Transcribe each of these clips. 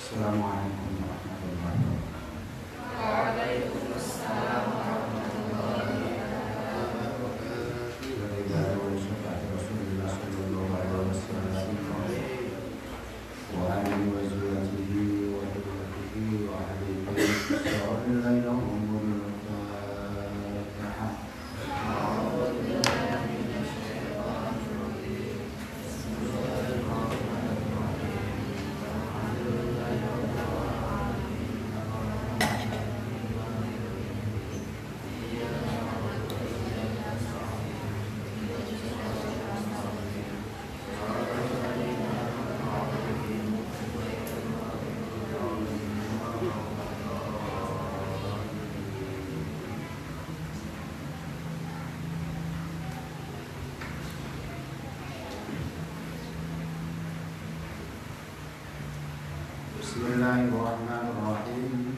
Assalamualaikum warahmatullahi wabarakatuh. Waalaikumsalam warahmatullahi Bismillahirrahmanirrahim.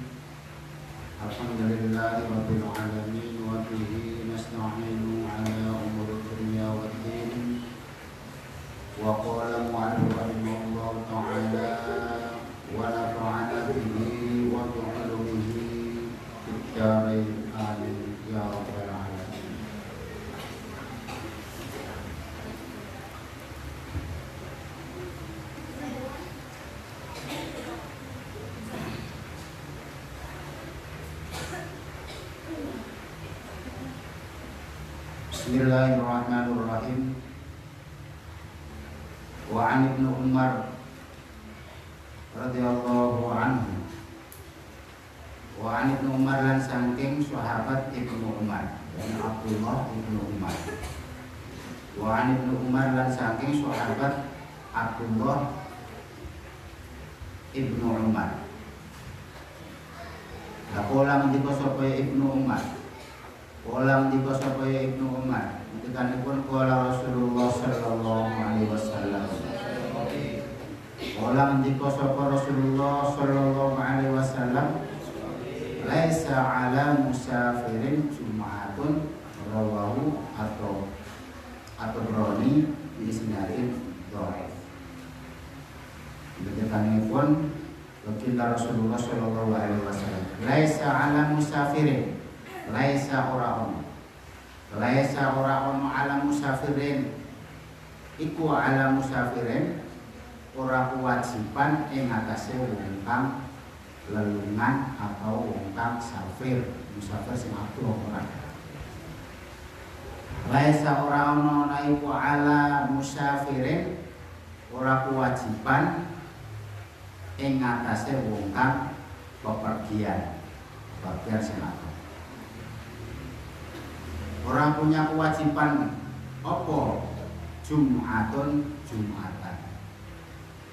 Alhamdulillahi rabbil alamin wa bihi nasta'inu ala umuri dunya waddin. Wa qala mu'allif rahimahullah ta'ala wa nafa'ana bihi wa bi'ulumihi fid dharain amin ya rabbal alamin. Bismillahirrahmanirrahim. Wa 'an Ibnu Umar radhiyallahu anhu. Wa 'an Ibnu Umar lan saking sahabat Ibnu Umar, dan Abdullah Ibnu Umar. Wa 'an Ibnu Umar lan saking sahabat Abdullah Ibnu Umar. Kala ngendika sapa Ibnu Umar. Kala ngendika sapa Ibnu Umar. Ngendikanipun kala Rasulullah sallallahu alaihi wasallam. Kala ngendika sapa Rasulullah sallallahu alaihi wasallam. Laisa ala musafirin jum'atun rawahu atau broni di isnadin dhaif. Ngendikanipun Baginda Rasulullah sallallahu alaihi wasallam. Laisa ala musafirin. Laisa ora ono ala musafirin. Iku ala musafirin ora kewajiban ing atase wong kang lelungan atau wong kang safir. Musafir sing abroh ora. Laisa ora ono iku ala musafirin ora kewajiban ing atase wong kang bepergian sing abroh. Orang punya kewajiban apa? Jum'atun Jum'atan.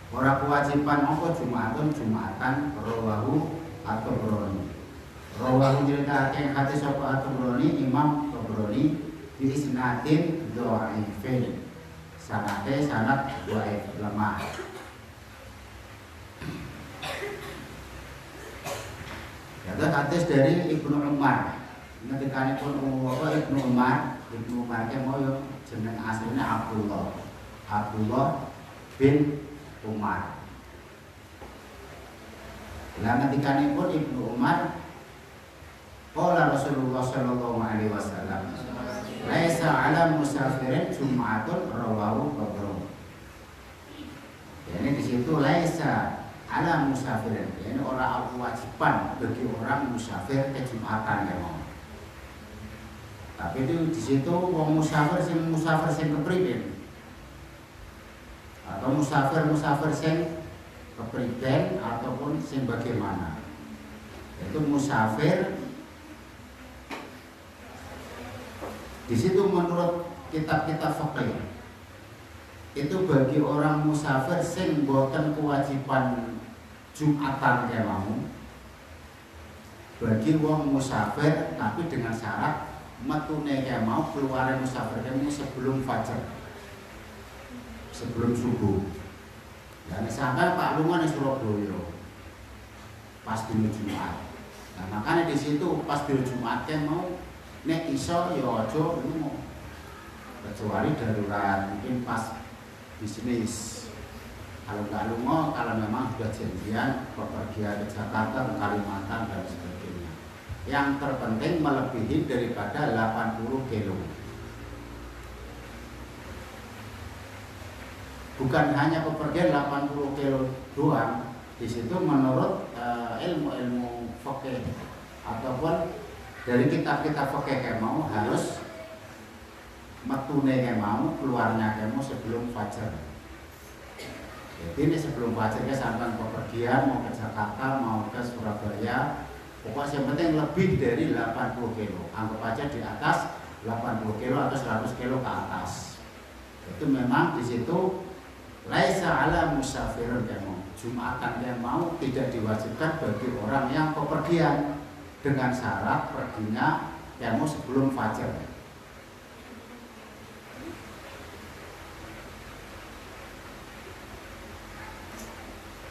Orang kewajiban apa? Jum'atan rawahu atau broni. Rawahu nyritakake hadis sapa atau broni Imam Tabrani di isnadin dhaifin. Sanate sanad dhaif lemah. Ada hadis dari Ibnu Umar. Ngendikanipun Ibnu Umar ke moyo jeneng asline Abdullah bin Umar. Lah ngendikanipun Ibnu Umar qala Rasulullah sallallahu alaihi wasallam laisa ala musafirin jum'atun rawahu Tabrani. Ini di situ laisa ala musafirin. Ini orang kewajiban bagi orang musafir ke Jumatan memang. Tapi itu di situ wong musafir sing kepriben. Atau musafir sing kepriben ataupun sing bagaimana. Itu musafir di situ menurut kitab-kitab fikih itu bagi orang musafir sing boten kewajiban Jumatan kemau. Bagi wong musafir tapi dengan syarat metune kemau keluar musafir kemau sebelum fajar, sebelum subuh. Dan misalkan Pak Lunga di Surabaya pas dino Jumat. Nah makanya di situ pas dino Jumat kemau nek iso ya aja lunga. Kecuali darurat mungkin pas bisnis Kalau nggak lungo, kalau memang sudah janjian bepergian ke Jakarta, ke Kalimantan dan sebagainya. Yang terpenting melebihi daripada 80 kilo. Bukan hanya bepergian 80 kilo doang. Di situ menurut ilmu fikih ataupun dari kitab-kitab fikih kayak mau harus metune kayak mau keluarnya kayak mau sebelum fajar. Jadi ini sebelum fajarnya sampai bepergian mau ke Jakarta, mau ke Surabaya, pokoknya yang penting lebih dari 80 kilo. Anggap aja di atas 80 kilo atau 100 kilo ke atas. Itu memang di situ laisa ala musafirun kemo. Jumatan yang mau tidak diwajibkan bagi orang yang bepergian dengan syarat perginya kemo sebelum fajar.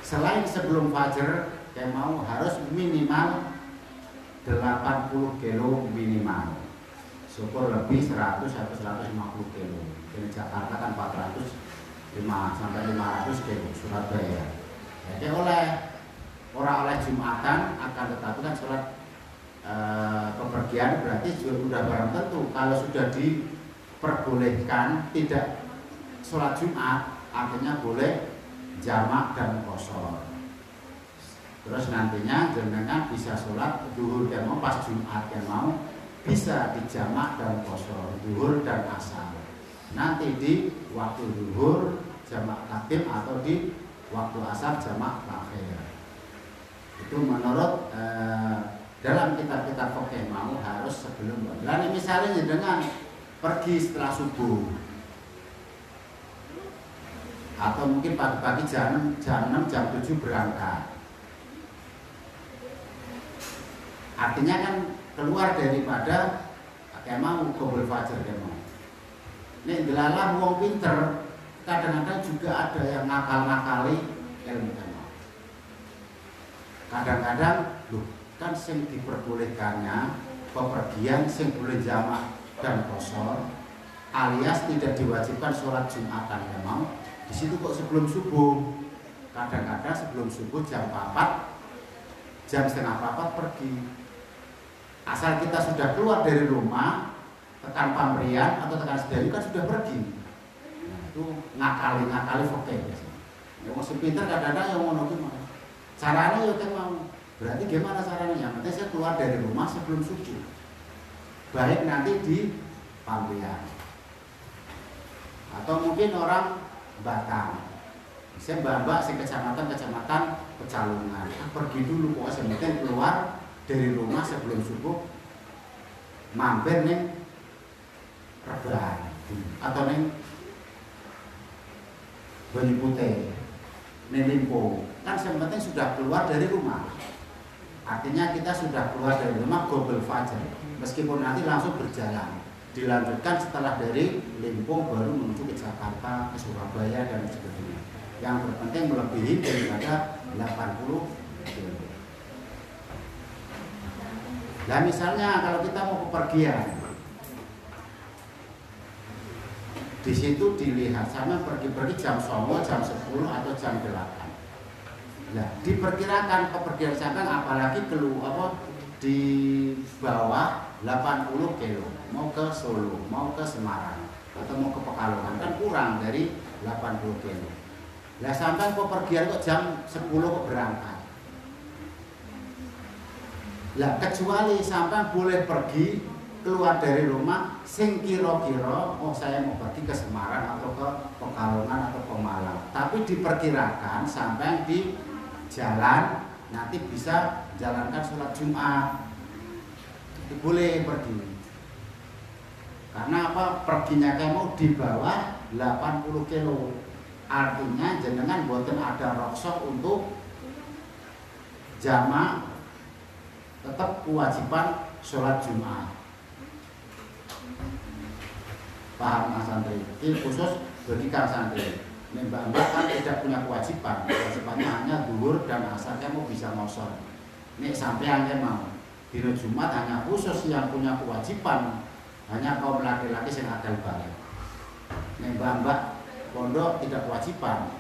Selain sebelum fajar, kayak mau harus minimal 80 kilo minimal. Syukur lebih 100 atau 150 kilo. Di Jakarta kan 405 sampai 500 kilo Surabaya. Jadi orang oleh Jumatan akan tetapi kan sholat bepergian berarti sudah barang tentu. Kalau sudah diperbolehkan tidak sholat Jumat, artinya boleh jamak dan qashar. Terus nantinya jenengan bisa sholat zuhur dan mau pas Jumat yang mau bisa dijamak dan qashar, zuhur dan asar. Nanti di waktu zuhur jamak takdim atau di waktu asar jamak takhir. Itu menurut dalam kitab-kitab fikih mau harus sebelum. Dan misalnya jenengan pergi setelah subuh atau mungkin pagi-pagi jam 6 jam 7 berangkat, artinya kan keluar daripada kemau qabul fajar kemau. Nek delalah wong pinter kadang-kadang juga ada yang ngakal-ngakali ilmu kemau. Kadang-kadang loh kan sing diperbolehkannya bepergian sing boleh jamak dan qashar alias tidak diwajibkan sholat Jumatan kemau. Di situ kok sebelum subuh, kadang-kadang sebelum subuh jam 4, jam setengah 4 pergi. Asal kita sudah keluar dari rumah, tekan pamrian atau tekan sedayu kan sudah pergi. Nah, itu ngakali fikih. Ya masih pintar kadang-kadang yang ngono ki caranya ya kan mau. Berarti gimana caranya? Yang penting saya keluar dari rumah sebelum subuh. Baik nanti di pamrian. Atau mungkin orang Batang, saya mbak-mbak si kecamatan Pecalungan, pergi dulu pokoknya yang penting keluar dari rumah sebelum subuh, mampir nih Rebahan atau nih Banyu Putih, nih Limpo, kan yang penting sudah keluar dari rumah. Artinya kita sudah keluar dari rumah qabul fajar, meskipun nanti langsung berjalan. Dilanjutkan setelah dari Limpung baru menuju ke Jakarta, ke Surabaya dan sebagainya. Yang terpenting melebihi daripada 80 km. Nah misalnya kalau kita mau bepergian, di situ dilihat sama pergi-pergi jam 9, jam 10 atau jam 8. Nah diperkirakan kepergian sampai apalagi di bawah 80 kilo, mau ke Solo, mau ke Semarang, atau mau ke Pekalongan, kan kurang dari 80 kilo. Lah sampai pepergian kok jam 10 kok berangkat. Lah kecuali sampai boleh pergi keluar dari rumah sing kira-kira saya mau pergi ke Semarang atau ke Pekalongan atau ke Malang, tapi diperkirakan sampai di jalan nanti bisa jalankan sholat Jumat. Itu boleh pergi. Karena apa? Perginya kamu di bawah 80 kilo. Artinya jenengan boten ada roksok untuk jamak, tetap kewajiban sholat Jumat. Paham Mas Santri? Ini khusus bagi Kang Santri. Mbak-mbak kan tidak punya kewajiban. Kewajibannya hanya zuhur dan asar, kamu bisa ngosor. Ini sampean mau. Dino Jumat hanya khusus yang punya kewajiban, hanya kaum laki-laki yang adal balik. Mbak-mbak pondok tidak kewajiban.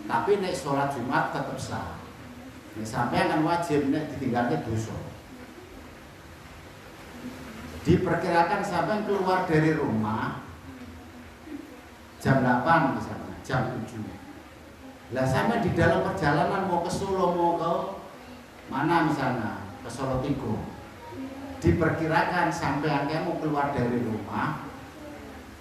Tapi nek sholat Jumat tetap sah. Nek sampean kan wajib nek ditinggalke dosa. Diperkirakan sampean keluar dari rumah jam 8 misalnya, jam 7. Lah sampean di dalam perjalanan mau ke Solo, mau ke mana misalnya, ke Solo Tigo. Diperkirakan sampean mau keluar dari rumah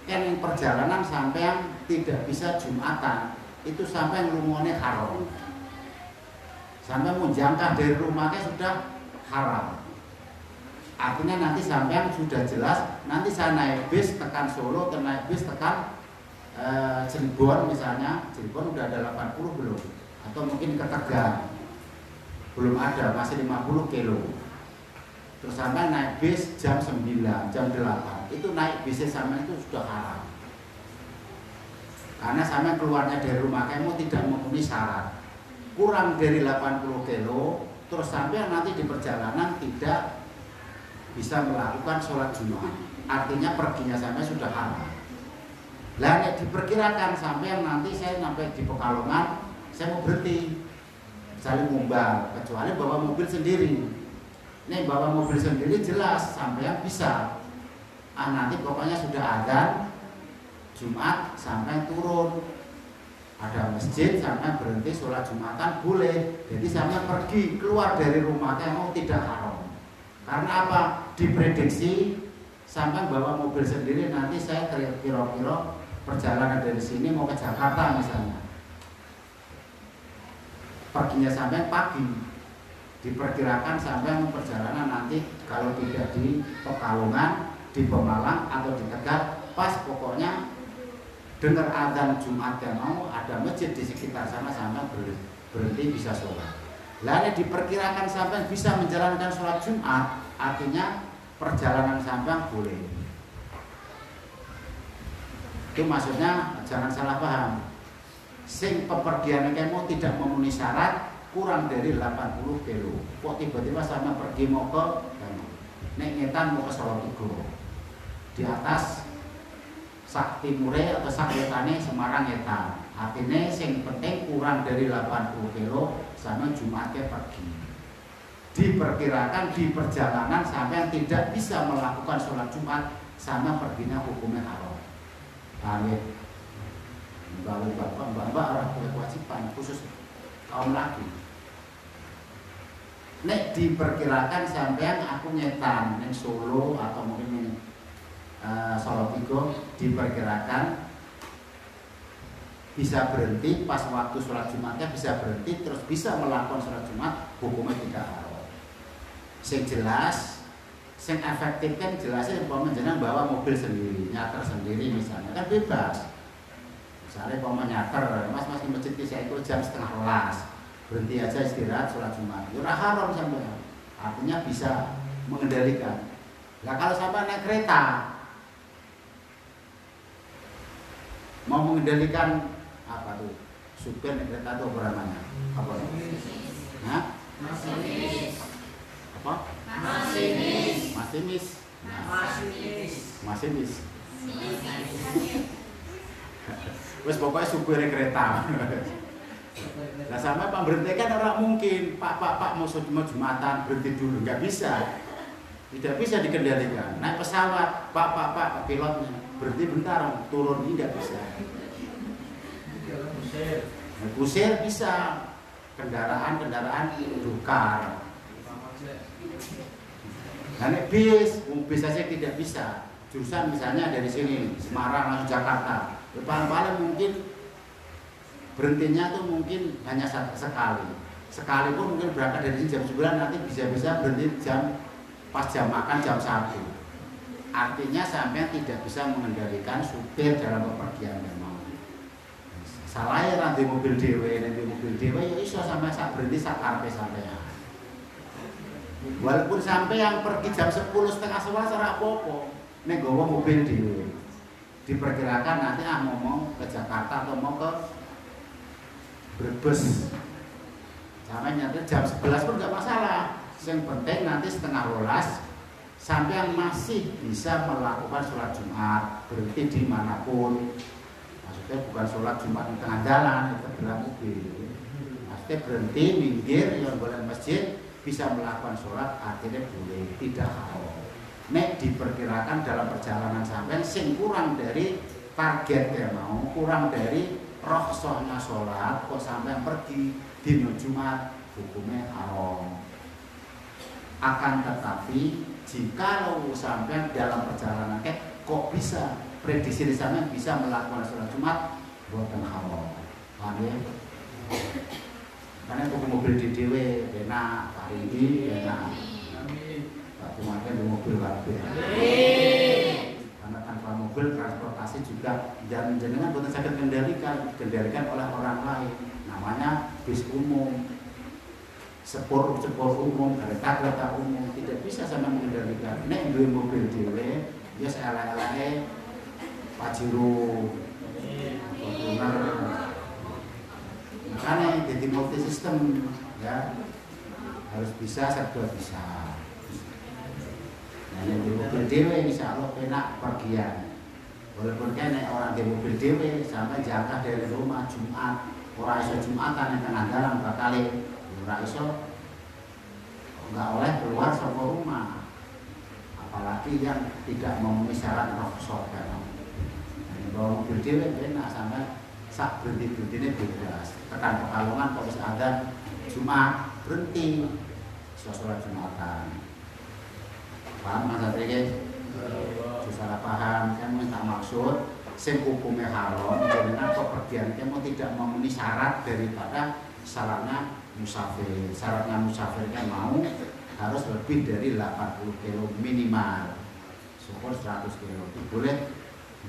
kan yang perjalanan sampean tidak bisa Jumatan, itu sampai lumone haram. Sampai mau jangka dari rumahnya sudah haram. Artinya nanti sampean sudah jelas, nanti saya naik bis tekan Solo, naik bis tekan Cirebon misalnya, Cirebon udah ada 80 belum? Atau mungkin ke Tegal belum ada, masih 50 kilo. Terus sampai naik bis jam 9, jam 8, itu naik bisnya sampai itu sudah haram. Karena sampai keluarnya dari rumah kamu tidak memenuhi syarat, kurang dari 80 kilo, terus sampai nanti di perjalanan tidak bisa melakukan sholat Jumat, artinya perginya sampai sudah haram. Lah diperkirakan sampai nanti saya sampai di Pekalongan, saya mau berhenti, saling ngumbar, kecuali bawa mobil sendiri. Nih bawa mobil sendiri jelas sampai bisa. Nanti pokoknya sudah adzan Jumat sampai turun, ada masjid sampai berhenti sholat Jumatan boleh. Jadi sampai pergi keluar dari rumah kamu tidak haram. Karena apa? Diprediksi sampai bawa mobil sendiri, nanti saya kira-kira perjalanan dari sini mau ke Jakarta misalnya, perginya sampai pagi, diperkirakan sampai perjalanan nanti kalau tidak di Pekalongan, di Pemalang atau di Tegal, pas pokoknya dengar adzan Jumat yang mau ada masjid di sekitar sana sampai berhenti bisa sholat. Lalu diperkirakan sampai bisa menjalankan sholat Jumat, artinya perjalanan sampai boleh. Itu maksudnya jangan salah paham. Sing pepergian kamu tidak memenuhi syarat, kurang dari 80 kilo. Kok tiba-tiba sama pergi mau ke nek ngetan mau ke Solo Tigo. Di atas sak timure atau sak wetane Semarang ngetan. Artinya sing penting kurang dari 80 kilo sama Jumatnya pergi. Diperkirakan di perjalanan sampai tidak bisa melakukan sholat Jumat sama perginya hukumnya haram. Amin. Bapak-bapak orang punya kewajiban khusus kaum laki. Nek diperkirakan sampean aku nyetan neng Solo atau mungkin Solo Tigo, diperkirakan bisa berhenti pas waktu sholat Jumatnya, bisa berhenti terus bisa melakukan sholat Jumat, hukumnya tidak haram. Sing jelas, sing efektif kan jelasnya pemenjengan bawa mobil sendiri, nyater sendiri misalnya kan bebas. Misalnya mau nyater, mas di masjid saya itu jam 11:30, berhenti aja istirahat sholat Jumat, itu haram sampai. Artinya bisa mengendalikan. Nah kalau sampai naik kereta, mau mengendalikan apa tuh? Supir naik kereta itu apa namanya? Apa? Hah? Masinis. Apa? Masinis. Masinis. Masinis. Wes pokoknya supir kereta. Nah sama Pak berhenti kan orang mungkin Pak mau Jumatan berhenti dulu, nggak bisa, tidak bisa dikendalikan. Naik pesawat Pak pilotnya berhenti bentar turun, ini nggak bisa. Kusir bisa, kendaraan dukar. Nah naik bis saja tidak bisa. Jurusan misalnya dari sini Semarang langsung Jakarta, paling mungkin berhentinya tuh mungkin hanya sekali pun mungkin berangkat dari sini jam 9, nanti bisa berhenti pas jam makan jam 1. Artinya sampai tidak bisa mengendalikan supir dalam bepergian memang. Salah ya nanti mobil dewe ya iso sampai saat berhenti saat karpe sampai. Walaupun sampai yang pergi jam 10:30 ora apa-apa, nek gowo mobil dewe. Diperkirakan nanti mau ke Jakarta atau mau ke Brebes, sampai nyantai jam 11 pun nggak masalah. Yang penting nanti 11:30 sampai yang masih bisa melakukan sholat Jumat, berhenti dimanapun. Maksudnya bukan sholat Jumat di tengah jalan, itu dalam mobil. Maksudnya berhenti, minggir, yang boleh masjid, bisa melakukan sholat, artinya boleh, tidak haram. Nek diperkirakan dalam perjalanan sampai sing kurang dari target ya mau, kurang dari rohsohnya sholat, kok sampai pergi dino Jumat, hukumnya haram. Akan tetapi jikalau sampai dalam perjalanan kok bisa prediksi sampai bisa melakukan sholat Jumat, buatan haram. Paham ya? Karena itu mobil di dewe, enak, hari ini enak. Pak Jumatnya di mobil kabeh. Karena tanpa mobil transportasi juga dan jenengan bukan sakit kendalikan oleh orang lain. Namanya bis umum, sepur umum, kereta umum, tidak bisa sama mengendalikan. Nek duwe mobil dewe, ya salah-alahe Pajero, Fortuner. Makanya jadi multi sistem ya, harus bisa serba bisa. Nah, yang di mobil dewe insya Allah penak pergian. Walaupun kan orang di mobil dewe sampai jangka dari rumah Jumat, orang iso Jumatan yang tengah dalam bakal orang iso nggak oleh keluar sama rumah, apalagi yang tidak memenuhi syarat rukhsah kan. Nah, bawa mobil dewe penak sampai sak berhenti-berhentinya bebas. Tekan Pekalongan kalau ada Jumat berhenti sholat Jumatan. Paham Mas Satria? Salah paham, saya minta maksud sing hukumnya haram jenengan kepergian kamu tidak memenuhi syarat daripada syaratnya musafir. Syaratnya musafir kan mau harus lebih dari 80 kilo minimal. Syukur 100 kilo itu boleh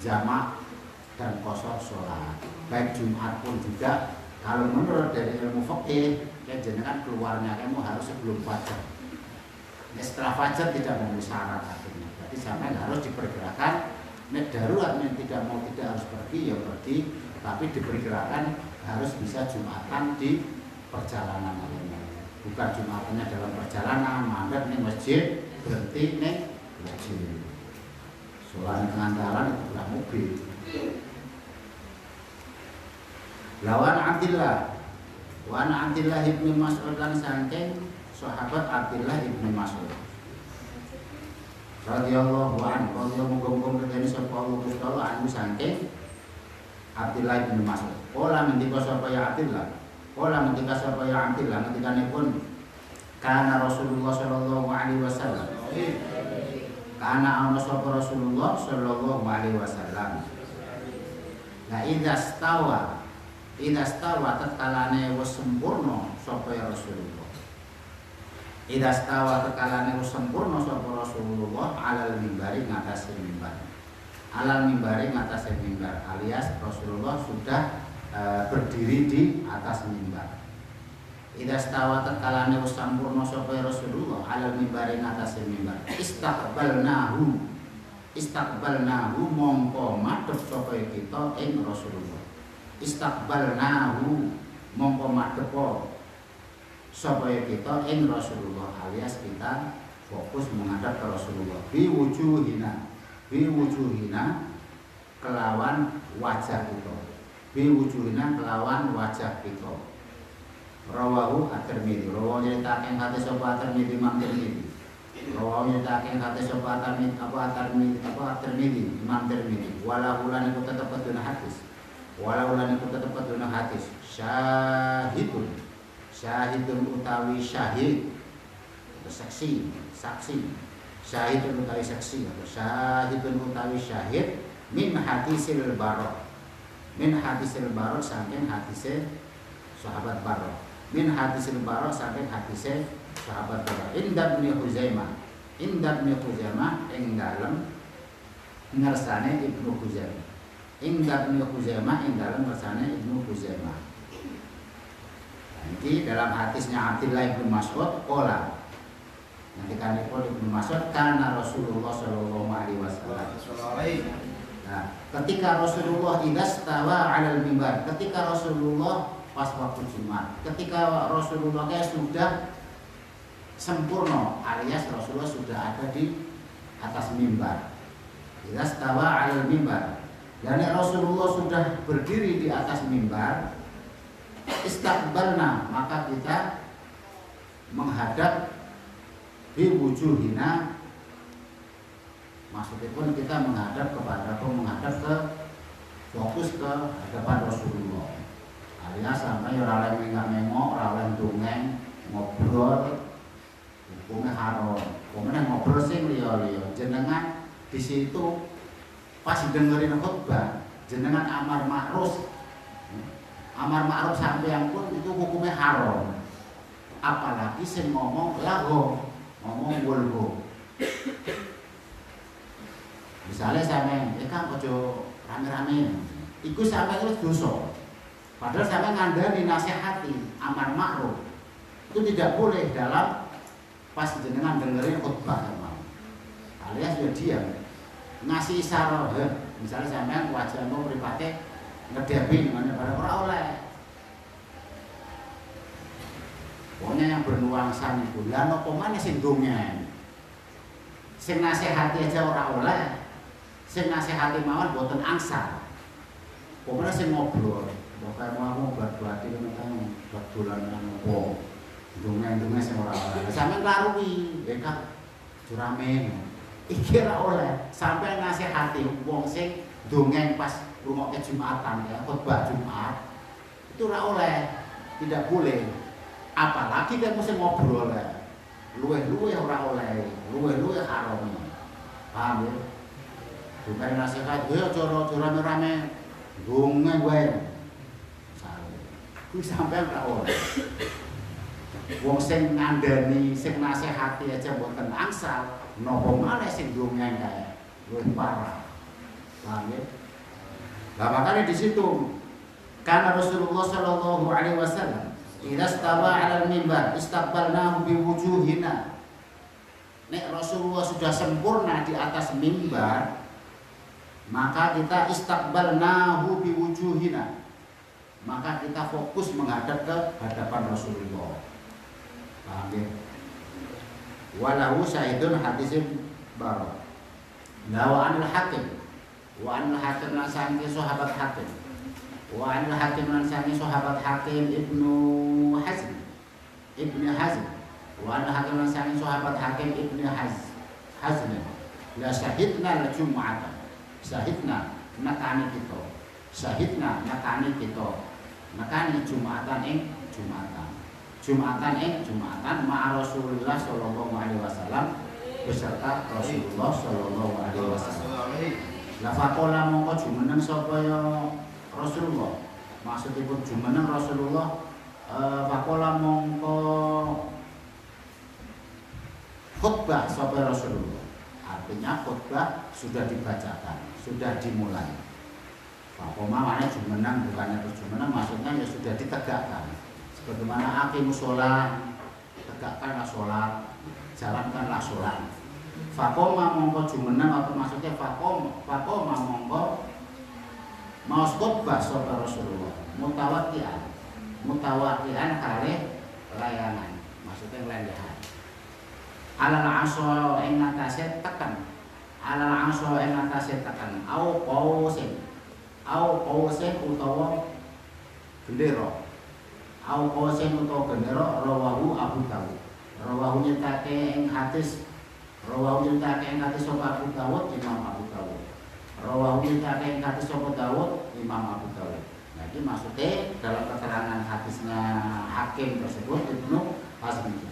jamak dan kosor sholat. Baik Jumat pun juga, kalau menurut dari ilmu fikih, ya jenengan keluarnya kamu harus sebelum fajar. Ya, setelah fajar tidak memenuhi syarat akhirnya. Berarti sampai harus diperkirakan. Nek darurat yang tidak mau tidak harus pergi ya pergi, tapi diperkirakan harus bisa Jumatan di perjalanan akhirnya. Bukan Jumatannya dalam perjalanan, mandek nih masjid, berhenti nih masjid. Sholat di tengah jalan itu belah mobil. Lawan Abdillah, wan Abdillah ibnu Mas'ud lan saking sahabat Abdillah ibnu Mas'ud. Radhiyallahu anhu, muga-muga kedene sapa Allah Gusti Allah anu saking Abdillah ibnu Mas'ud. Ola ngendika sapa ya Abdillah. Ola ngendika sapa ya Abdillah ngendikanipun kana Rasulullah sallallahu alaihi wasallam. Kana ana sapa Rasulullah sallallahu alaihi wasallam. Nah, idza stawa tatkalane wis sempurna sapa ya Rasulullah. Idza stawa tatkalane wis sempurna sapa Rasulullah alal mimbari ngatasi mimbar. Alal mimbari ngatasi mimbar alias Rasulullah sudah berdiri di atas mimbar. Idza stawa tatkalane wis sempurna sapa ya Rasulullah alal mimbari ngatasi mimbar. Istaqbalnahu mongko madhep sapa kita ing Rasulullah. Istaqbalnahu mongko madhep sapa kita ing Rasulullah alias kita fokus menghadap ke Rasulullah biwujuhina kelawan wajah kita rawahu at-Tirmidzi rawahu nyeritaken hadis sapa at-Tirmidzi Imam Tirmidzi rawahu nyeritaken hadis sapa at-Tirmidzi Imam Tirmidzi walau lan iku tetep keduna hadis syahidun utawi syahid atau saksi syahidun utawi saksi atau syahidun utawi syahid min hadisil barok saking hadise sahabat barok saking hadise sahabat barok Indah bin Huzaimah ing dalem ngersane Ibnu Huzaimah Indah bin Huzaimah ing dalem ngersane Ibnu Huzaimah. Nanti dalam hadisnya Abdillah bin Mas'ud qala nanti kan Ibnu Mas'ud kana Rasulullah sallallahu alaihi wasallam. Nah, ketika Rasulullah idastawa 'alal mimbar, ketika Rasulullah pas waktu Jumat, ketika Rasulullah sudah sempurna alias Rasulullah sudah ada di atas mimbar. Idastawa 'alal mimbar. Dan Rasulullah sudah berdiri di atas mimbar, istaqbalna, maka kita menghadap biwujuhina, maksudnya pun kita menghadap ke fokus ke hadapan Rasulullah. Alias sampai ora oleh mengok, ora oleh dongeng, ngobrol, hukumnya haram. Kemudian ngobrol sing liya-liya. Jenengan di situ pas dengerin khutbah, jenengan amar ma'ruf. Amar ma'ruf sampeyan pun itu hukumnya haram. Apalagi sing ngomong lagu, ngomong wulhu. Misalnya sampeyan, kan ojo rame-rame. Iku sampeyan terus dosa. Padahal sampeyan ngandani nasihati amar ma'ruf. Itu tidak boleh dalam pas jenengan dengerin khutbah sama. Alias ya diam. Ngasih isyarat, misalnya sampeyan wajahmu mripate ngedepi ngene barang ora oleh. Pokoknya yang bernuansa niku. Lah napa maneh sing dongeng. Sing nasihati aja ora oleh. Sing nasihati mawon boten angsal. Pokoknya sing ngobrol. Pokoke mau buat-buati ngono buat dolan opo. Dongeng-dongeng sing ora oleh. Sampeyan klarui, Kak. Jurame. Iki ora oleh. Sampai nasihati wong sing dongeng pas rungokke Jumatan ya, khutbah Jumat. Itu ora oleh. Tidak boleh. Apalagi kan mesti ngobrol ya. Luwe-luwe ora oleh. Luwe-luwe haram. Paham ya? Bukan nasihat, aja rame-rame. Dongeng wae. Kuwi sampean ora oleh. Wong sing ngandani, sing nasihati aja mboten angsal, napa maneh sing dongeng kae. Luwih parah. Paham ya? Lah makanya di situ karena Rasulullah sallallahu alaihi wasallam idza stawa 'alal mimbar istaqbalnahu biwujuhina. Nek Rasulullah sudah sempurna di atas mimbar, maka kita istaqbalnahu biwujuhina. Maka kita fokus menghadap ke hadapan Rasulullah. Paham ya? Walahu syahidun hadisin baru. Wa anil hakim. Wa anil hakim lan sangi sahabat hakim. Wa anil hakim lan sangi sahabat hakim Ibnu Hazm. Ibnu Hazm. Wa anil hakim lan sangi sahabat hakim Ibnu Hazm. La syahidna la jum'atan. Syahidna nakani kita. Syahidna nakani kita. Nakani Jumatan ing Jumatan. Jumatan ing Jumatan ma'a Rasulullah sallallahu alaihi wasallam beserta Rasulullah sallallahu alaihi wasallam. La faqala mongko jumeneng sapa ya Rasulullah. Maksudipun jumeneng Rasulullah faqala mongko khutbah sapa Rasulullah. Artinya khutbah sudah dibacakan, sudah dimulai. Faqoma mana jumeneng, bukannya berjumeneng, maksudnya ya sudah ditegakkan. Sebagaimana aqimus sholat, tegakkanlah sholat, jalankanlah sholat. Faqoma mongko jumeneng atau maksudnya faqoma mongko mau khutbah sapa Rasulullah. Mutawatian kali layangan, maksudnya nglendehan. Alal aso ing atase tekan. Alal aso ing atase tekan. Au qausin utawa gendera. Au qausin utawa gendera rawahu Abu Dawud. Rawahu nyetake ing hadis sapa Abu Dawud Imam Abu Dawud. Rawahu nyetake ing hadis sapa Dawud Imam Abu Dawud. Nah, ini maksudnya dalam keterangan hadisnya Hakim tersebut Ibnu Hazm itu.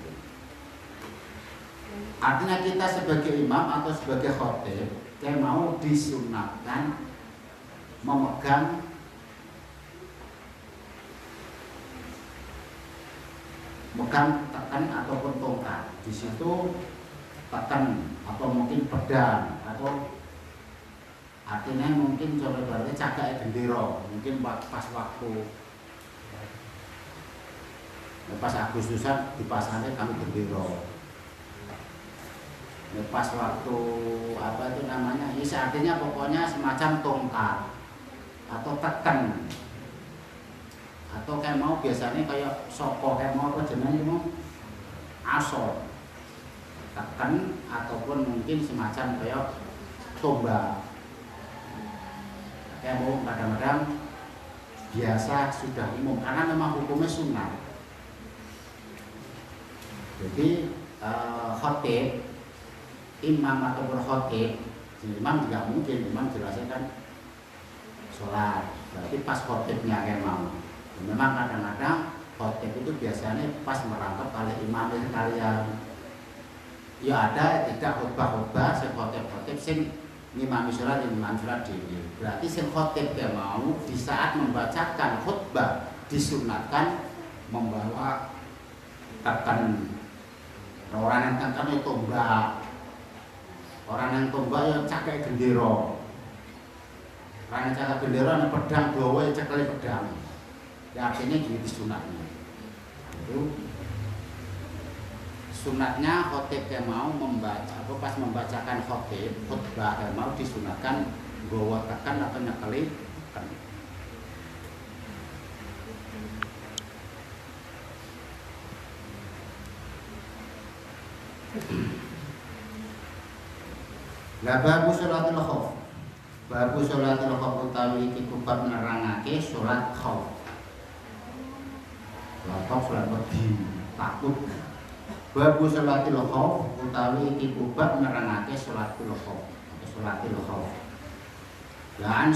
Artinya kita sebagai imam atau sebagai khatib kita mau disunatkan memegang tekan ataupun tongkat. Di situ tekan atau mungkin pedang atau artinya mungkin coba berarti cagak gendera. Mungkin pas waktu pas Agustusan dipasangnya kami gendera. Pas waktu apa itu namanya? Ini artinya pokoknya semacam tongkat atau tekan atau kayak mau biasanya kayak soko kayak mau apa jenenge mau asor tekan ataupun mungkin semacam kayak tombak kayak mau kadang-kadang biasa sudah umum karena memang hukumnya sunnah. Jadi khotib, imam ataupun khotib, imam tidak mungkin, imam jelasnya kan sholat, berarti pas khotibnya kayak mau. Memang kadang-kadang khotib itu biasanya pas merangkap oleh imam itu kalian. Ya ada tidak khutbah-khutbah, sing khotib-khotib sing ngimami sholat, imam sholat diri. Berarti sing khotib kayak mau di saat membacakan khutbah disunatkan membawa tekan. Orang yang tekan itu tombak, orang yang tombak ya cakai gendera. Orang yang cakai gendera ada pedang bawa ya cakai pedang. Ya artinya gitu sunatnya. Itu sunatnya khotib yang mau membaca, atau pas membacakan khotib khutbah yang mau disunatkan bawa tekan atau nyekali tekan. La babu sholatil khauf. Babu sholatil khauf utawi iki bab nerangake salat khauf. Salat khauf salat wedi, takut. Babu sholatil khauf utawi iki bab nerangake sholatil khauf atau sholatil khauf. La an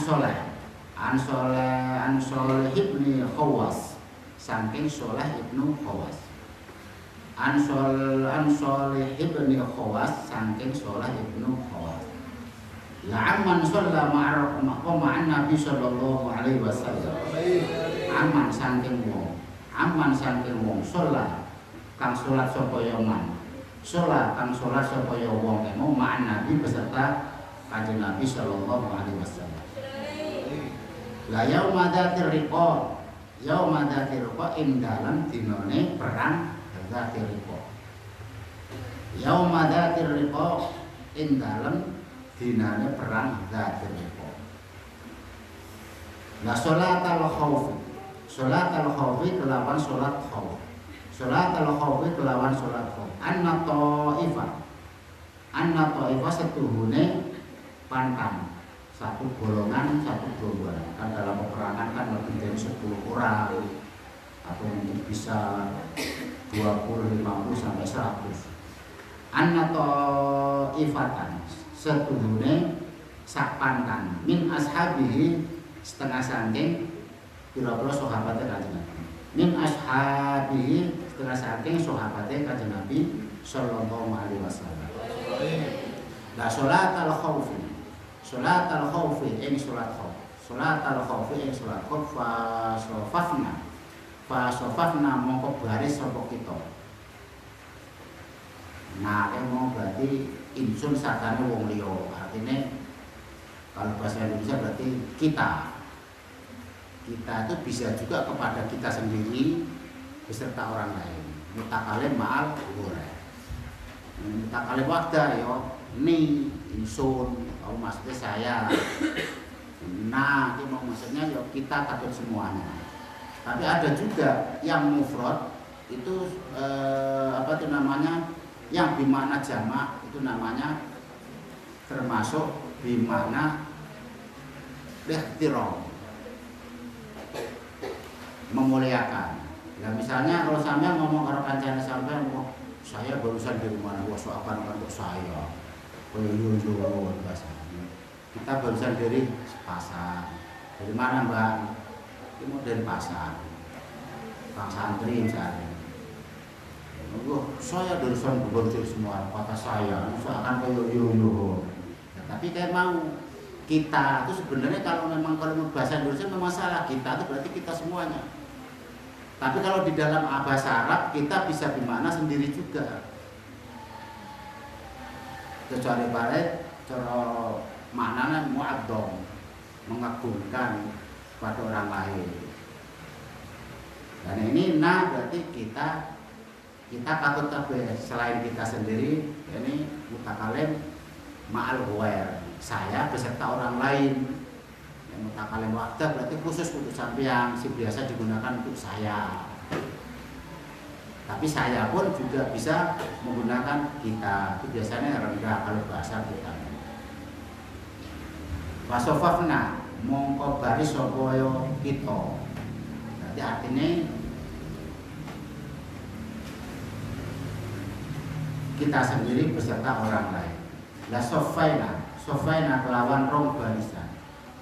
soleh ibni Khawas saking soleh ibnu Khawas. An soleh ibni Khawas saking soleh ibnu Khawas. La'amman sholla ma'an Nabi sallallahu alaihi wasallam. Amman saking wong sholla kang sholat sapa ya man. Sholat kang sholat sapa ya wong emo ma'an Nabi beserta kanjeng Nabi sallallahu alaihi wasallam. La yauma dzatir riqa. Yauma dzatir riqa ing dalem dinane perang dzatir riqa. Yauma dzatir riqa ing dalem dinane perang dzatir riqa. La sholatal khaufi. Sholatal khaufi kelawan sholat khauf. Sholatal khaufi kelawan sholat khauf. Anna ta'ifah setuhune pantang. Satu golongan, satu gerombolan. Kan dalam peperangan kan lebih dari 10 orang atau mungkin bisa 20, 50 sampai 100. Anna ta'ifatan setuhune sapantan min ashabihi setengah saking pira-pira sahabate Kanjeng Nabi. Min ashabihi setengah saking sahabate Kanjeng Nabi sallallahu alaihi wasallam. La sholatal khaufi. Sholatal khaufi ing sholat khauf. Sholatal khaufi ing sholat khauf fa sofafna mongko baris sapa kita. Nah, mau berarti insun sakane wong liya. Artinya kalau bahasa Indonesia berarti kita. Kita itu bisa juga kepada kita sendiri beserta orang lain. Mutakalim ma'al ghurah. Mutakalim waqda ya ni insun, maksudnya saya. Nah, itu maksudnya ya kita takut semuanya. Tapi ada juga yang mufrad itu apa itu namanya? Yang bimana jamak itu namanya termasuk bimana ihtiram, memuliakan. Ya misalnya kalau sampean ngomong karo kancane sampean, wah saya barusan dari mana, wah soakan kan kok saya. Oh yo bahasanya. Kita barusan dari pasar. Dari mana Mbak? Itu dari pasar. Bang santri misalnya. Wah, saya barusan berboncer semua kata saya. Soakan kayak yo. Ya, tapi kayak mau kita itu sebenarnya kalau bahasa Indonesia memang salah, kita itu berarti kita semuanya. Tapi kalau di dalam bahasa Arab kita bisa bermakna sendiri juga. Kecuali balik cara maknanya mu'adzam, mengagungkan pada orang lain. Dan ini berarti kita takut selain kita sendiri, ini mutakalim ma'al ghair, saya beserta orang lain. Yang mutakalim waqda berarti khusus untuk sampean, si biasa digunakan untuk saya. Tapi saya pun juga bisa menggunakan kita. Itu biasanya rendah kalau bahasa kita. Wasofafna mongko baris sapa kita. Dadi artine kita sendiri beserta orang lain. La sofaina kelawan rong barisan.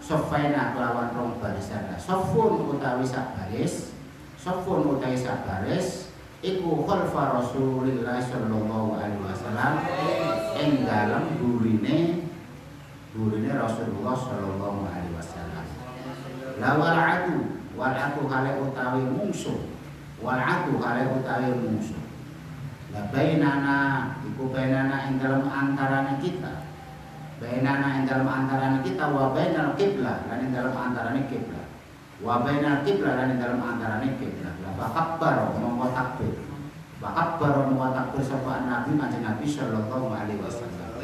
Sofaina kelawan rong barisan. Sofun utawi sak baris, sofun utawi sak baris iku khalfa Rasulillah sallallahu alaihi wasallam ing dalem burine Rasulullah sallallahu alaihi wasallam. La wal'atu hale utawi mungsuh. Wal'atu hale utawi mungsuh. La bainana iku bainana ing dalem antarane kita. Bainana ing dalem antarane kita wa bainal qiblah lan ing dalem antarane qiblah. Wa bainal qiblah lan ing dalem antarane qiblah. La bakabbar mongko takbir. Bakabbar mongko takbir sapa Nabi kanjeng Nabi sallallahu alaihi wasallam.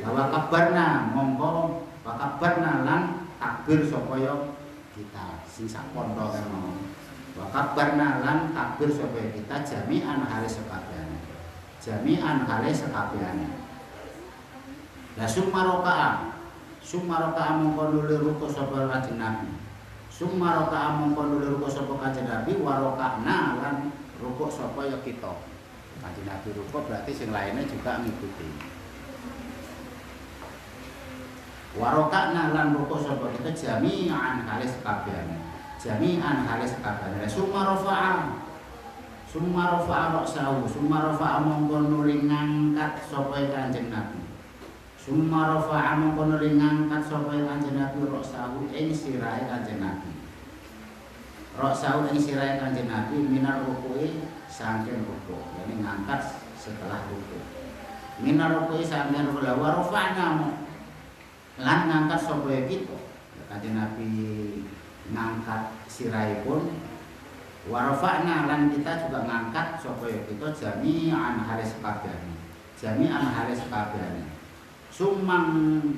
Wa kabarna mongko bakabbarna lan takbir sapa kita sing sak pondok mau. Wa kabarna lan takbir sapa kita jami'an hale sekabehane. Jami'an hale sekabehane. La summa raka'a mongko nuli ruku sapa kanjeng Nabi. Summa raka'a mongko nuli ruku sapa kanjeng Nabi wa raka'na lan ruku sapa ya kita. Kanjeng Nabi ruku berarti sing lainnya juga ngikuti. Wa raka'na lan ruku sapa kita jami'an hale sekabehane. Jami'an hale sekabehane. Summa rafa'a ra'sahu. Summa rafa'a mongko nuli ngangkat sapa kanjeng Nabi. Summa rafa'a mongko nuli ngangkat sapa kanjeng Nabi ra'sahu ing sirahe kanjeng Nabi. Ra'sahu ing sirahe kanjeng Nabi minar ruku'i saking ruku'. Yani ngangkat setelah ruku'. Minar ruku'i saking ruku'. Wa rafa'na lan ngangkat sapa kita. Kanjeng Nabi ngangkat sirahipun. Wa rafa'na lan kita juga ngangkat sapa kita jami'an hale sekabehane. Jami'an hale sekabehane. Sumang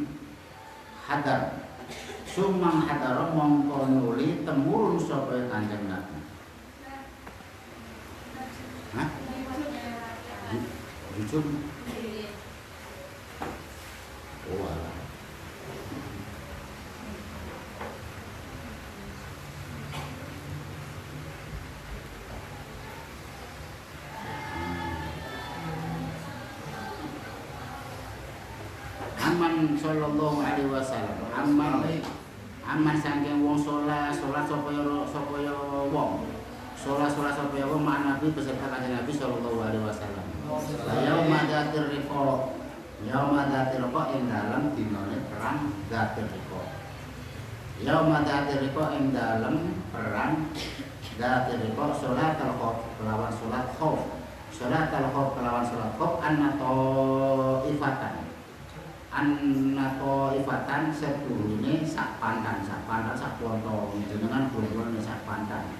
hadar mongko nuli temurun sapa kanjeng Nabi. Hah? Jujur. Oh alah. Aman sallallahu alaihi wasallam. Aman saking wong salat sapa ya wong. Salat sapa ya wong mak Nabi beserta kanjeng Nabi sallallahu alaihi wasallam. Yauma dzatir riqa. Yauma dzatir riqa ing dalem dinane perang dzatir riqa. Yauma dzatir riqa ing dalem perang dzatir riqa salat al-khauf kelawan salat khauf. Salat al-khauf kelawan salat khauf annato ifatan. Annato ifatan sedurunge sak pandan sak ponto jenengan boleh sak pandan.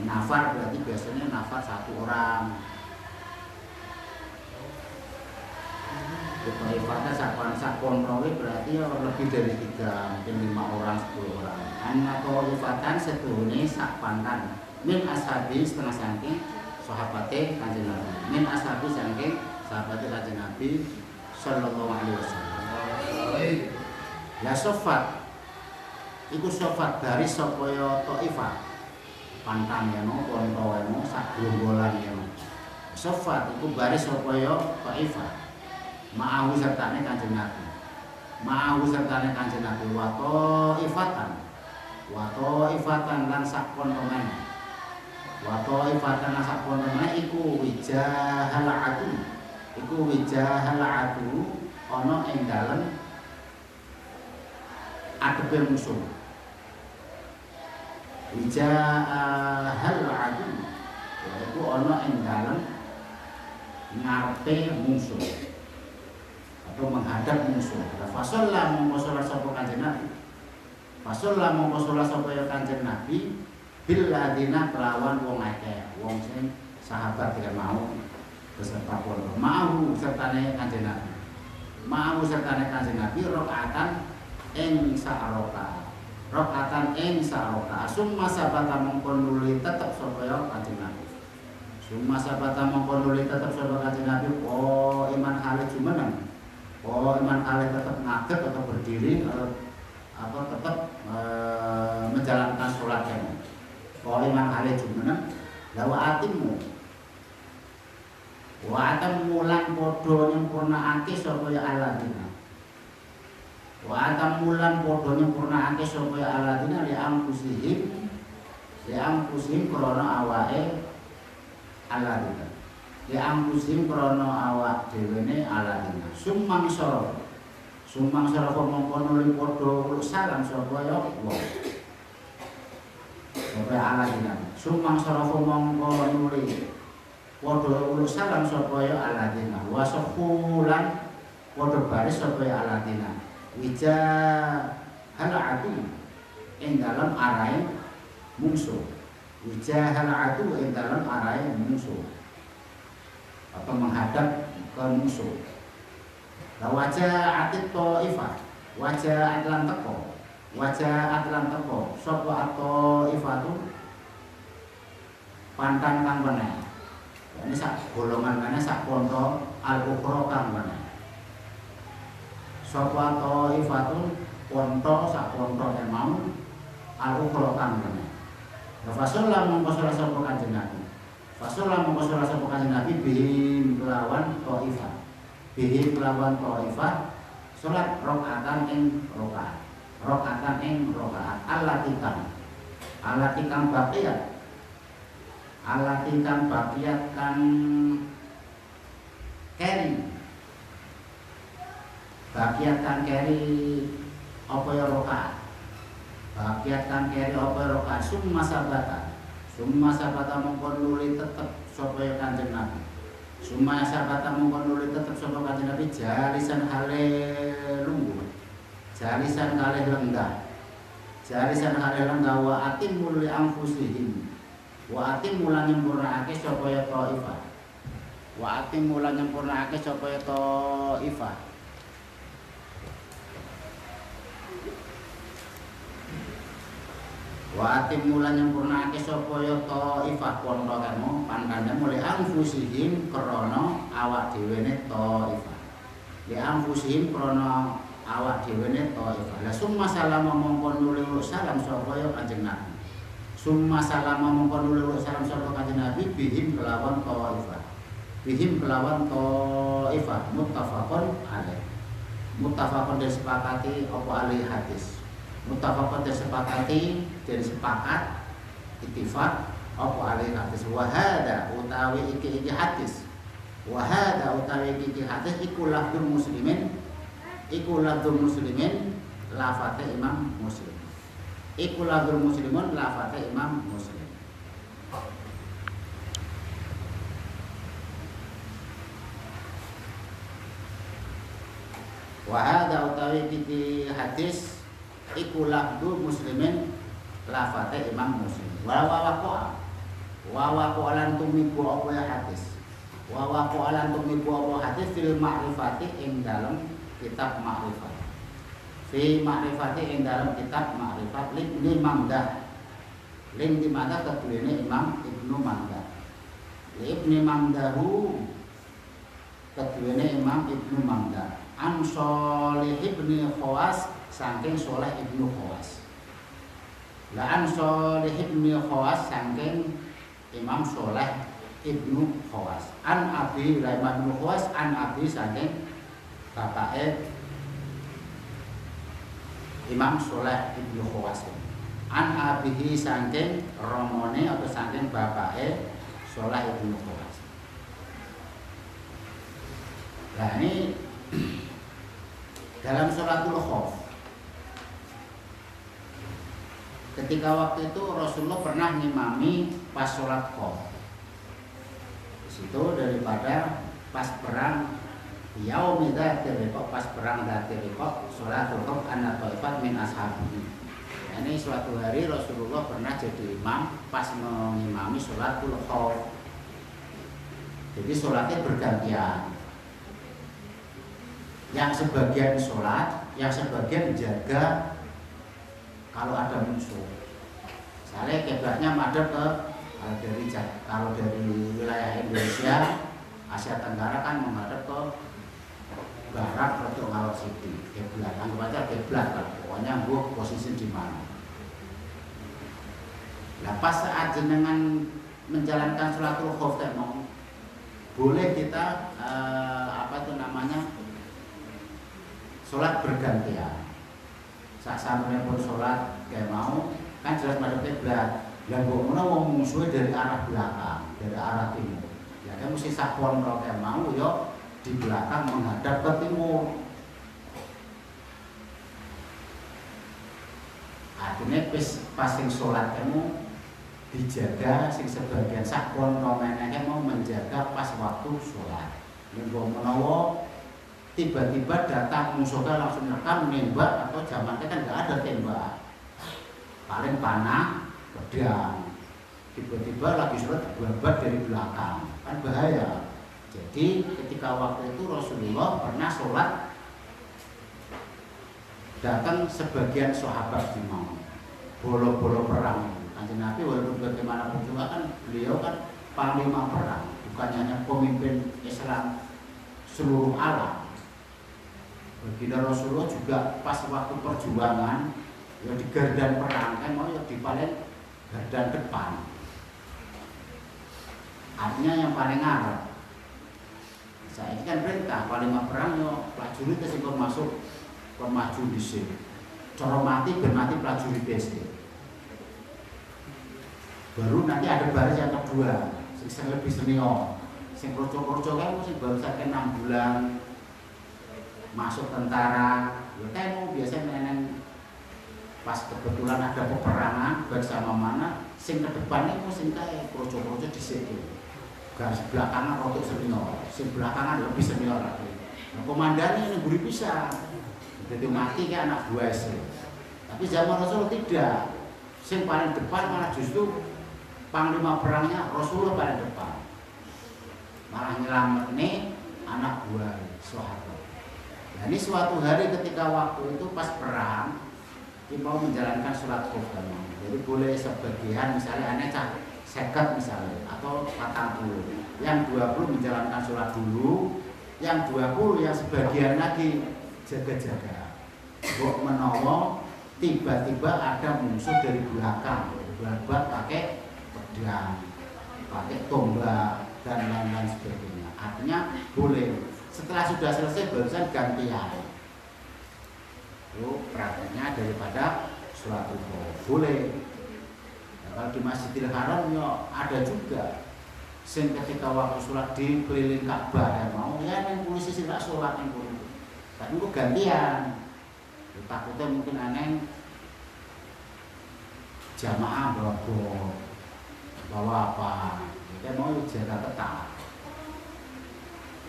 Nafar berarti biasanya nafar satu orang. Kalau ifatan sak ponto berarti lebih dari 3, mungkin 5 orang 10 orang. Annato ifatan sedurunge sak pandan. Min ashabi setengah saking sahabate kanjeng Nabi. Min ashabi saking sahabate kanjeng Nabi sallallahu alaihi wasallam. La sofat iku sofat dari sapa ya Thaifah. Pantang ya no ponto ya no sak gerombolan ya no. Sofat iku baris sapa ya Thaifah. Ma'ahu sertane kanjeng Nabi. Ma'ahu sertane kanjeng Nabi wa Thaifatan lan sak ponto meneh. Wa Thaifatan lan sak ponto meneh iku wijahal adu. Iku wijahal adu ana ing dalem adepe musuh. Wijahal adu yaiku ana ing dalem ngarepe musuh atau menghadap musuh. Fasallah mongko salat sapa kanjeng Nabi. Fasallah mongko salat sapa kanjeng Nabi bil ladina kelawan wong akeh, wong sing sahabat tidak mau beserta pondok. Mau sertane kanjeng Nabi. Mau sertane kanjeng Nabi rakaatan ing sa'roka. Rakaatan ing sa'roka. Summa sabata mongko nuli tetep sapa kanjeng Nabi. Summa sabata mongko nuli tetep sapa kanjeng Nabi. Oh iman hale jumeneng. Oh iman hale tetep ngadeg atau berdiri atau tetep menjalankan sholat kamu. Kalau iman hale jumeneng, lawa atimu. Wa atamu lan padha nyempurnakake sapa ya alladzina. Wa atamu lan padha nyempurnakake sapa ya alladzina li anfusihim krana awake alladzina. Li anfusihim krana awak dhewene alladzina. Sumang sara mongko nuli padha salam sapa ya Allah. Sapa alladzina. Sumang sara mongko nuli padha salam sapa ya alladzina. Wa safulan padha baris sapa ya alladzina. Wija halatu ing dalem arahe mungsuh. Wija halatu ing dalem arahe mungsuh. Atau menghadap ke musuh. Wajah atit ta'ifah, wajah atlan teko, sapa atau ifatu pantang kang meneh. Ini sak golongan meneh sak ponto al-ukhra kang meneh. Sapa atau ifatu ponto sak ponto mau al-ukhra kang meneh. Fasallam mongko sapa kanjeng Nabi. Fasallam mongko sapa kanjeng Nabi bihim kelawan ta'ifah. Bihim kelawan ta'ifah salat rakaatan ing rakaat. Rakaatan ing rakaat allati kang baqiyat. Allati kang baqiyat kang keri. Baqiyat kang keri apa ya rakaat. Baqiyat kang keri apa ya rakaat summa sabata mongko nuli tetep sapa ya kanjeng Nabi. Summa sabata mongko nuli tetep sapa kanjeng Nabi jalisan hale lungguh. Jalisan hale lenggah. Jalisan hale lenggah wa atimul li anfusihim. Wa atimul lan nyempurnakake sapa ya ta'ifah. Wa atimul lan nyempurnakake sapa ya ta'ifah. Wa atimul lan nyempurnakake sapa ya ta'ifah ponto kamu pangkane mulai anfusihim krana awak dhewene ta'ifah. Li anfusihim krana awak dhewene ta'ifah. La summa salama mongko nuli salam sapa ya kanjeng Nabi. Summa salama mongko nuli salam sapa kanjeng Nabi bihim kelawan ta'ifah. Bihim kelawan ta'ifah muttafaqun alaih. Muttafaqun disepakati apa alih hadis. Muttafaqun disepakati dan sepakat ittifaq apa alih hadis. Wa hada utawi iki hadis. Wa hada utawi iki hadis iku lafdzul muslimin. Iku lafdzul muslimin lafate Imam Muslim. Iku lafdzul muslimun lafate Imam Muslim. Wa hada utawi iki hadis iku lafdzul muslimin lafate Imam Muslim. Wa waqa'a lan tumiku apa ya hadis. Wa waqa'a lan tumiku apa hadis fil ma'rifati ing dalem kitab ma'rifat. Fi ma'rifati ing dalem kitab ma'rifat Ibnu Mandah. Ling di mana keduene Imam Ibnu Mandah. Ibnu Mandahu keduene Imam Ibnu Mandah. An Shalih ibni Khawas saking Shalih ibnu Khawas. La an Shalih ibni Khawas saking Imam Shalih ibnu Khawas. An Abi Rahman ibnu Khawas an Abi saking bapake Imam Shalih ibnu Khawas. An Abihi saking romone atau saking bapake Shalih ibnu Khawas. Nah ini dalam sholatul khauf ketika waktu itu Rasulullah pernah ngimami pas sholat khauf. Di situ daripada pas perang yaumi dzatir riqa, pas perang dzatir riqa, sholatul khauf anna ta'ifat min ashabihi. Ini suatu hari Rasulullah pernah jadi imam pas mengimami sholatul khauf. Jadi sholatnya bergantian. Yang sebagian sholat, yang sebagian jaga kalau ada musuh. Misalnya kiblatnya madhep ke kalau dari wilayah Indonesia, Asia Tenggara kan menghadap ke barat atau ngalor siti kiblat, anggap aja kiblat lah, pokoknya gua posisi di mana. Nah pas saat jenengan menjalankan sholatul khauf mau boleh kita sholat bergantian. Saat sampai pun sholat kayak mau kan jelas madhep kiblat. Yang gua mau musuhnya dari arah belakang, dari arah timur. Ya kan mesti sakon kalau kayak mau yo di belakang menghadap ke timur. Artinya pas sing sholat kamu dijaga, sing sebagian sakon romenanya mau menjaga pas waktu sholat. Nunggu menawa tiba-tiba datang musuhnya langsung rekam nembak atau zamannya kan nggak ada tembak, paling panah, pedang. Tiba-tiba lagi sholat dibabat dari belakang, kan bahaya. Jadi ketika waktu itu Rasulullah pernah sholat datang sebagian sahabat di mau bolo-bolo perang. Kanjeng Nabi walaupun bagaimanapun juga kan beliau kan panglima perang, bukan hanya pemimpin Islam seluruh alam. Baginda Rasulullah juga pas waktu perjuangan ya di gardan perang kan mau ya di paling gardan depan. Artinya yang paling ngarep. Saya ini kan perintah panglima perang yo prajurit sing masuk kon maju dhisik. Cara mati ben mati prajurit dhisik. Baru nanti ada baris yang kedua, sing lebih senior. Sing kroco-kroco kan sing baru saja 6 bulan masuk tentara. Ya kan biasanya neneng pas kebetulan ada peperangan bersama mana sing ke depan itu sing kae kroco-kroco dhisik. Garis belakangan rotok senior, sing belakangan lebih senior lagi. Nah, komandannya ini gurih pisah. Jadi mati ke anak buah istri. Tapi zaman Rasul tidak. Sing paling depan malah justru panglima perangnya Rasulullah paling depan. Malah nyelamat nih anak buah sahabat. Nah ini suatu hari ketika waktu itu pas perang kita mau menjalankan sholat khauf. Jadi boleh sebagian misalnya aneh cak 50 misalnya atau 40. Yang 20 menjalankan sholat dulu, yang 20 yang sebagian lagi jaga-jaga. Bok menolong tiba-tiba ada musuh dari belakang, berbuat pakai pedang, pakai tombak dan lain-lain sebagainya. Artinya boleh. Setelah sudah selesai barusan gantian. Itu prakteknya daripada sholatul khauf. Boleh. Nah, kalau di Masjidil Haram ya ada juga. Sing ketika waktu sholat di keliling Ka'bah ya mau ya yang polisi sih tak sholat yang polisi. Tapi itu gantian. Takutnya mungkin aneh jamaah bawa apa? Kita mau jaga ketat.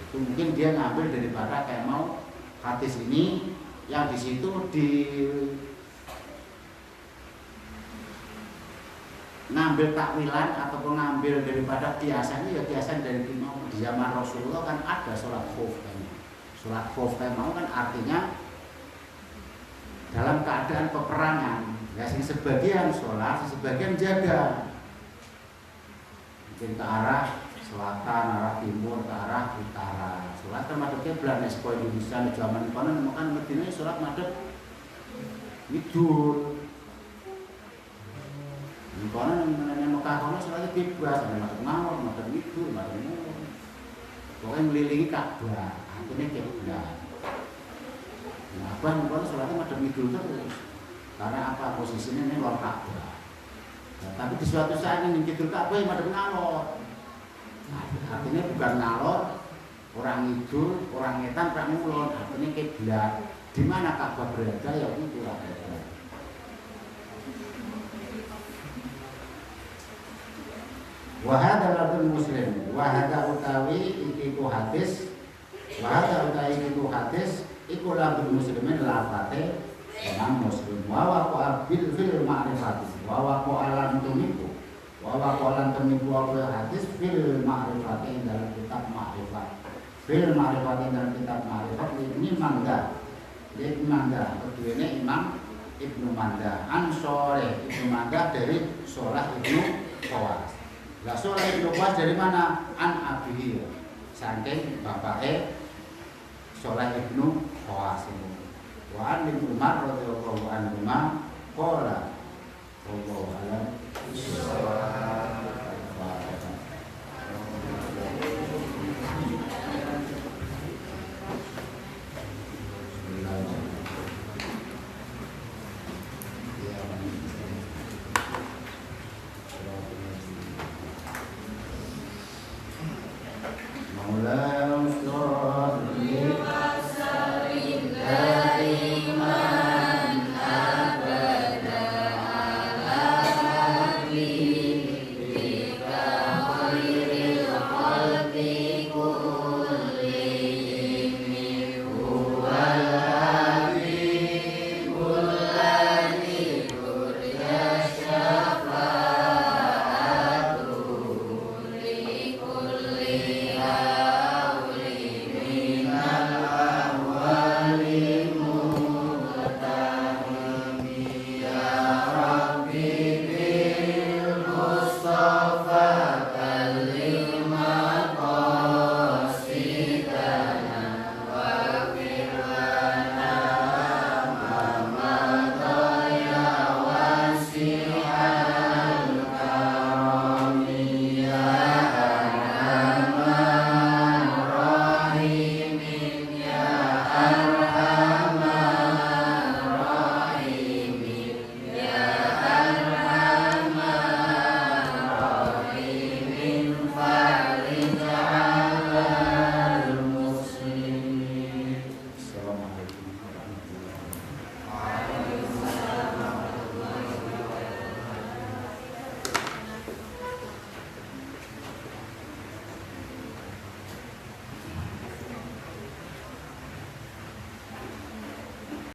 Itu mungkin dia ngambil daripada kayak mau hadis ini yang di situ di ngambil takwilan ataupun ngambil daripada kiasannya ya kiasan dari di zaman Rasulullah kan ada sholat khauf kan. Sholat khauf kan mau kan artinya dalam keadaan peperangan ya sebagian sholat, sebagian jaga mungkin ke arah selatan, arah timur, ke arah utara. Sholat kan madhepnya belah sekolah Indonesia di zaman kono makan Madinah sholat madhep ngidul. Di kono yang Mekah kono sholatnya bebas, ada madhep ngawur, madhep ngidul, madhep ngawur. Pokoknya melilingi Ka'bah, akhirnya kiblat. Nah, abang kono sholatnya madhep ngidul terus. Karena apa posisinya ini luar Ka'bah. Nah, tapi di suatu saat ini ngidul Ka'bah yang madhep ngawur. Nah, artinya bukan ngalor, orang ngidul, orang ngetan, orang ngulon, artinya kiblat. Di mana Ka'bah berada ya itu lah. Wahada labul muslim, wahada utawi iku hadis, wahada utawi iku hadis, iku labul muslimin lafate Imam Muslim. Wawaku abil fil ma'rifati, wawaku alam tumiku, wawaku alam tumiku wawaku hadis fil ma'rifati dalam kitab ma'rifat, fil ma'rifati dalam kitab ma'rifat ini mangga, ini mangga. Kedua ini Imam Ibnu Manda, Ansore Ibnu Manda dari Sholah Ibnu Qawas. Lah Sholah Ibnu Qawas dari mana? An Abihi, saking bapake Sholah ibnu Qasim. Wa an ibnu Umar radhiyallahu anhu qala wallahu